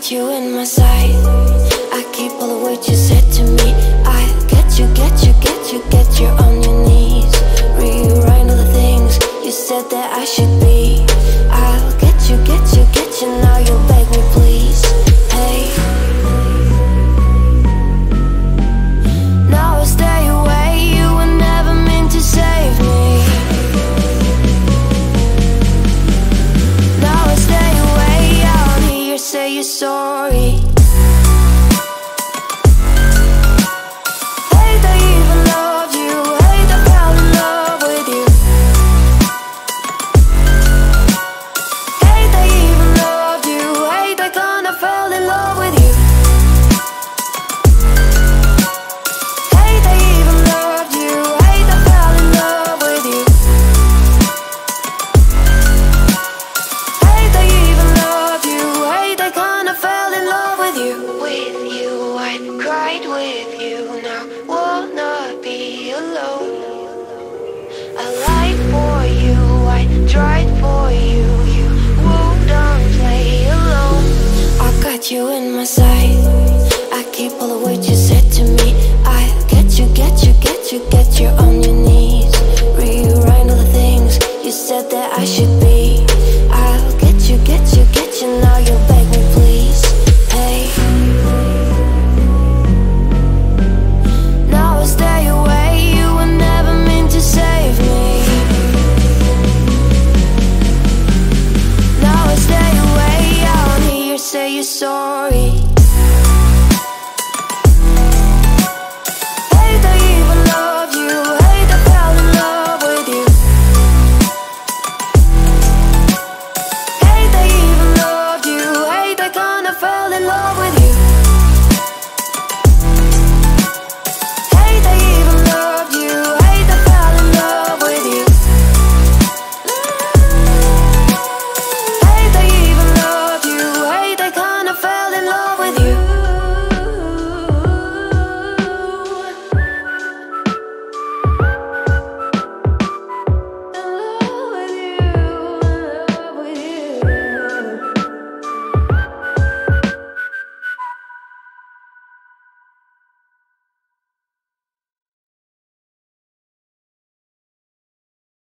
got you in my sight. I keep all the words you said to me. I get you, get you, get you, get you on your knees. Rewrite all the things you said that I should be. I'll get you, get you, get you, now you beg me please. Hey, now I stay away, you were never meant to save me. Now I stay away, I don't hear you say you're sorry. You in my sight. I keep all the words you said to me. I get you, get you, get you, get